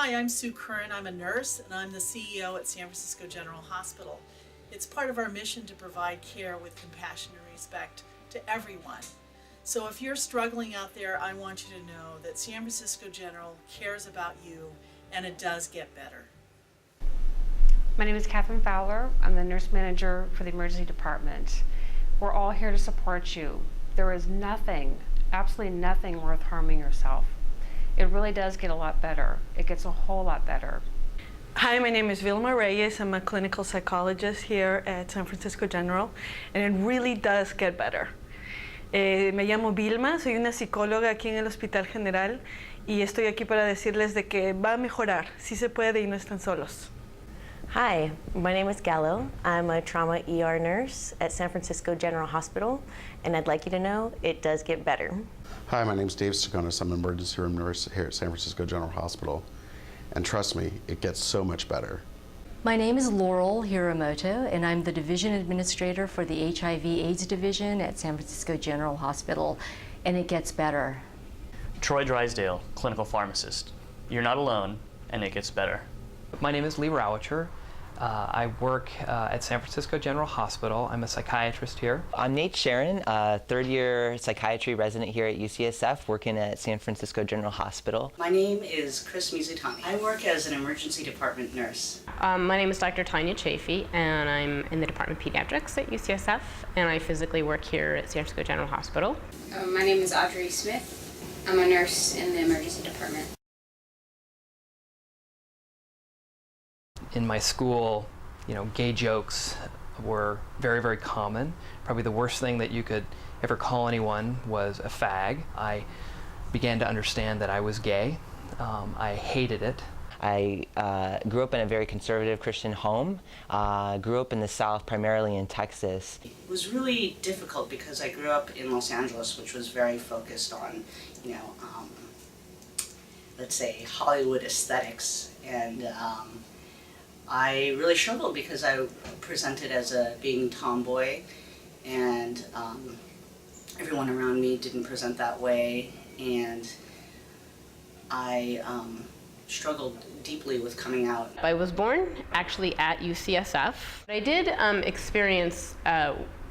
Hi, I'm Sue Curran. I'm a nurse and I'm the CEO at San Francisco General Hospital. It's part of our mission to provide care with compassion and respect to everyone. So if you're struggling out there, I want you to know that San Francisco General cares about you, and it does get better. My name is Catherine Fowler. I'm the nurse manager for the emergency department. We're all here to support you. There is nothing, absolutely nothing worth harming yourself. It really does get a lot better. It gets a whole lot better. Hi, my name is Vilma Reyes. I'm a clinical psychologist here at San Francisco General, and it really does get better. Me llamo Vilma, soy una psicóloga aquí en el Hospital General y estoy aquí para decirles de que va a mejorar, sí se puede y no están solos. Hi, my name is Gallo. I'm a trauma ER nurse at San Francisco General Hospital, and I'd like you to know it does get better. Hi, my name is Dave Sagonis. I'm an emergency room nurse here at San Francisco General Hospital, and trust me, it gets so much better. My name is Laurel Hiramoto, and I'm the Division Administrator for the HIV/AIDS Division at San Francisco General Hospital, and it gets better. Troy Drysdale, clinical pharmacist. You're not alone, and it gets better. My name is Lee Rowitcher. I work at San Francisco General Hospital. I'm a psychiatrist here. I'm Nate Sharon, third-year psychiatry resident here at UCSF, working at San Francisco General Hospital. My name is Chris Mizutani. I work as an emergency department nurse. My name is Dr. Tanya Chafee, and I'm in the Department of Pediatrics at UCSF, and I physically work here at San Francisco General Hospital. My name is Audrey Smith. I'm a nurse in the emergency department. In my school, gay jokes were very, very common. Probably the worst thing that you could ever call anyone was a fag. I began to understand that I was gay. I hated it. I grew up in a very conservative Christian home. Grew up in the South, primarily in Texas. It was really difficult because I grew up in Los Angeles, which was very focused on, let's say, Hollywood aesthetics, and I really struggled because I presented as being tomboy, and everyone around me didn't present that way, and I struggled deeply with coming out. I was born actually at UCSF. I did experience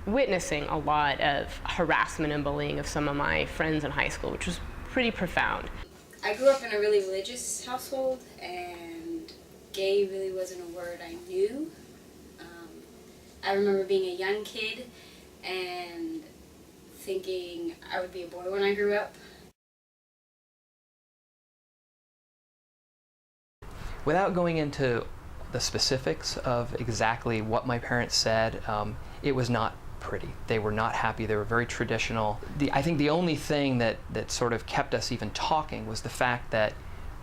witnessing a lot of harassment and bullying of some of my friends in high school, which was pretty profound. I grew up in a really religious household, and gay really wasn't a word I knew. I remember being a young kid and thinking I would be a boy when I grew up. Without going into the specifics of exactly what my parents said, it was not pretty. They were not happy. They were very traditional. I think the only thing that sort of kept us even talking was the fact that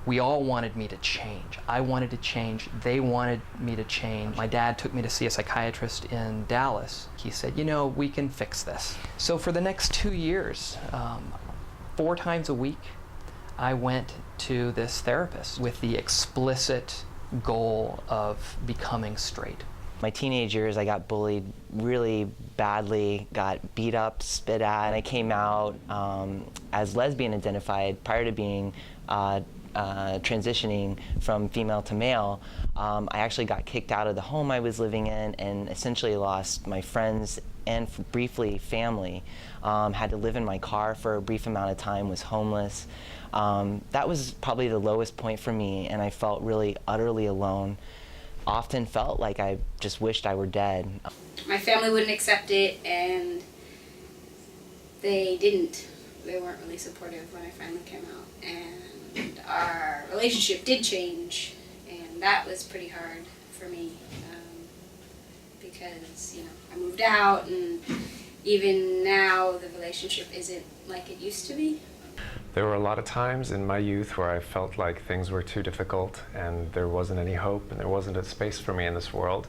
we all wanted me to change. I wanted to change. They wanted me to change. My dad took me to see a psychiatrist in Dallas. He said, we can fix this. So for the next 2 years, 4 times a week, I went to this therapist with the explicit goal of becoming straight. My teenage years, I got bullied really badly, got beat up, spit at, and I came out as lesbian identified prior to being transitioning from female to male. I actually got kicked out of the home I was living in and essentially lost my friends and briefly family. Had to live in my car for a brief amount of time, was homeless. That was probably the lowest point for me, and I felt really utterly alone. Often felt like I just wished I were dead. My family wouldn't accept it, and they didn't. They weren't really supportive when I finally came out, and our relationship did change, and that was pretty hard for me because I moved out, and even now the relationship isn't like it used to be. There were a lot of times in my youth where I felt like things were too difficult and there wasn't any hope and there wasn't a space for me in this world.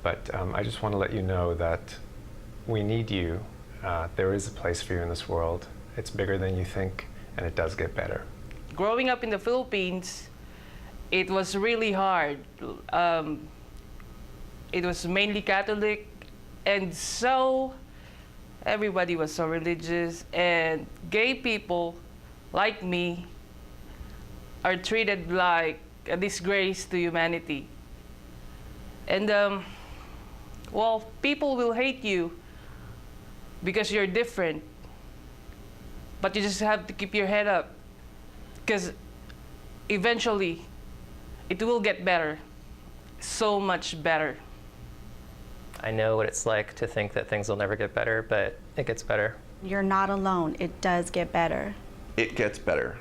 But I just want to let you know that we need you. There is a place for you in this world. It's bigger than you think, and it does get better. Growing up in the Philippines, it was really hard. It was mainly Catholic, and so everybody was so religious, and gay people like me are treated like a disgrace to humanity. And well, people will hate you because you're different. But you just have to keep your head up, because eventually it will get better, so much better. I know what it's like to think that things will never get better, but it gets better. You're not alone. It does get better. It gets better.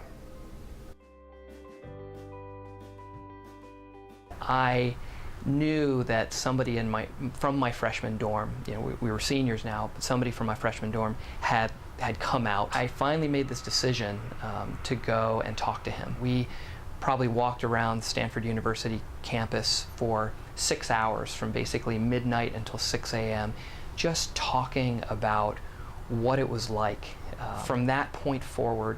I knew that somebody from my freshman dorm, you know, we were seniors now, but somebody from my freshman dorm had come out. I finally made this decision to go and talk to him. We probably walked around Stanford University campus for 6 hours, from basically midnight until 6 a.m., just talking about what it was like. From that point forward,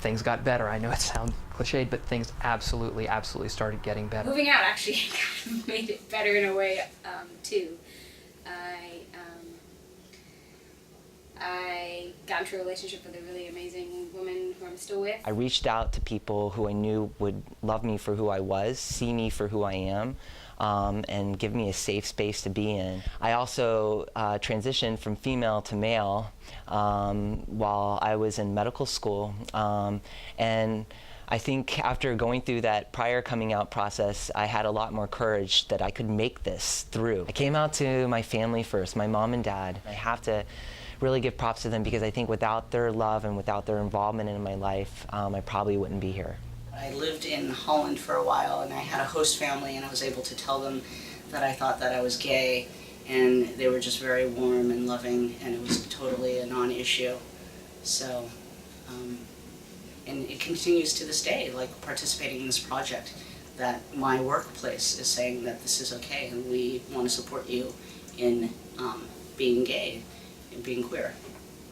things got better. I know it sounds cliched, but things absolutely started getting better. Moving out actually kind of made it better in a way, too. I got into a relationship with a really amazing woman who I'm still with. I reached out to people who I knew would love me for who I was, see me for who I am, and give me a safe space to be in. I also transitioned from female to male while I was in medical school, and I think after going through that prior coming out process, I had a lot more courage that I could make this through. I came out to my family first, my mom and dad. I have to really give props to them, because I think without their love and without their involvement in my life, I probably wouldn't be here. I lived in Holland for a while, and I had a host family, and I was able to tell them that I thought that I was gay, and they were just very warm and loving, and it was totally a non-issue. So, and it continues to this day, like participating in this project, that my workplace is saying that this is okay, and we want to support you in being gay and being queer.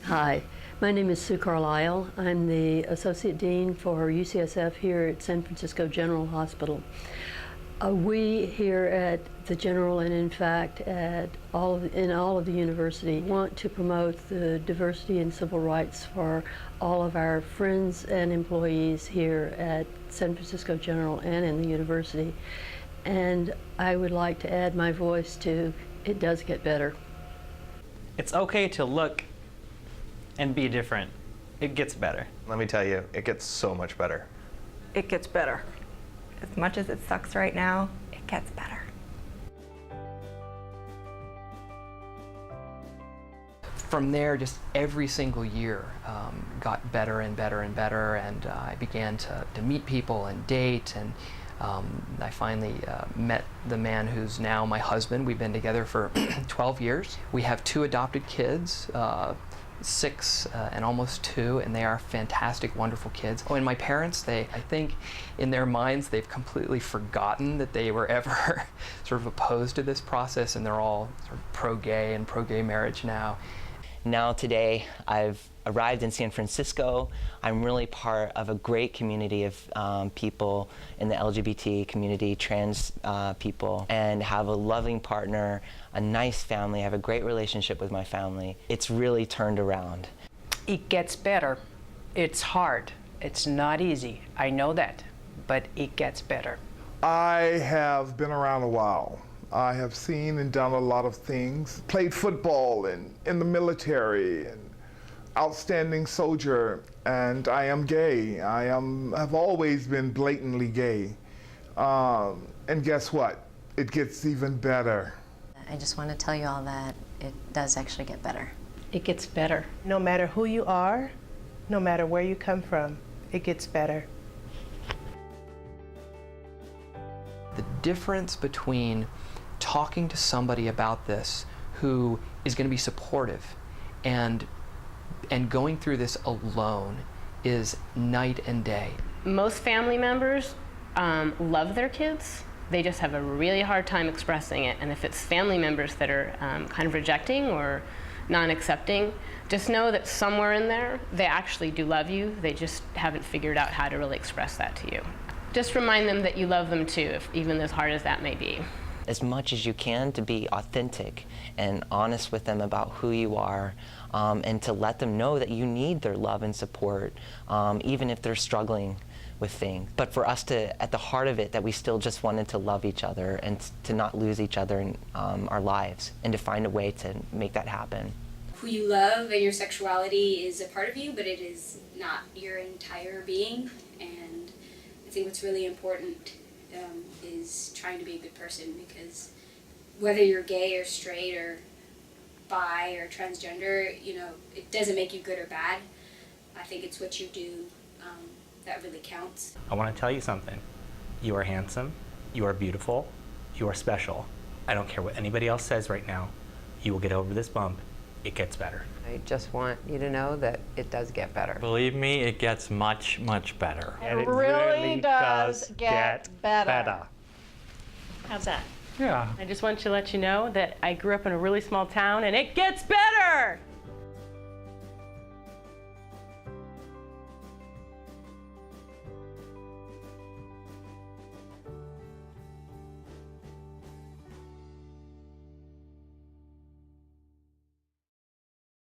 Hi, my name is Sue Carlisle. I'm the Associate Dean for UCSF here at San Francisco General Hospital. We here at the General, and in fact in all of the university, want to promote the diversity and civil rights for all of our friends and employees here at San Francisco General and in the university. And I would like to add my voice to it does get better. It's okay to look and be different. It gets better. Let me tell you, it gets so much better. It gets better. As much as it sucks right now, it gets better. From there, just every single year got better and better and better, and I began to meet people and date, and I finally met the man who's now my husband. We've been together for 12 years. We have 2 adopted kids, 6 and almost 2, and they are fantastic, wonderful kids. Oh, and my parents, I think in their minds, they've completely forgotten that they were ever sort of opposed to this process, and they're all sort of pro-gay and pro-gay marriage now. Now today, I've arrived in San Francisco. I'm really part of a great community of people in the LGBT community, trans people, and have a loving partner, a nice family. I have a great relationship with my family. It's really turned around. It gets better. It's hard. It's not easy. I know that, but it gets better. I have been around a while. I have seen and done a lot of things. Played football and in the military, and outstanding soldier, and I am gay. I've always been blatantly gay. And guess what? It gets even better. I just want to tell you all that it does actually get better. It gets better. No matter who you are, no matter where you come from, it gets better. The difference between talking to somebody about this who is going to be supportive and going through this alone is night and day. Most family members love their kids. They just have a really hard time expressing it. And if it's family members that are kind of rejecting or non-accepting, just know that somewhere in there, they actually do love you. They just haven't figured out how to really express that to you. Just remind them that you love them too, even as hard as that may be. As much as you can, to be authentic and honest with them about who you are, and to let them know that you need their love and support, even if they're struggling with things. But for us to, at the heart of it, that we still just wanted to love each other and to not lose each other in our lives, and to find a way to make that happen. Who you love and your sexuality is a part of you, but it is not your entire being. And I think what's really important is trying to be a good person, because whether you're gay or straight or bi or transgender, you know, it doesn't make you good or bad. I think it's what you do that really counts. I want to tell you something. You are handsome, you are beautiful, you are special. I don't care what anybody else says right now. You will get over this bump. It gets better. I just want you to know that it does get better. Believe me, it gets much, much better. And it really does get better. How's that? Yeah. I just want to let you know that I grew up in a really small town and it gets better!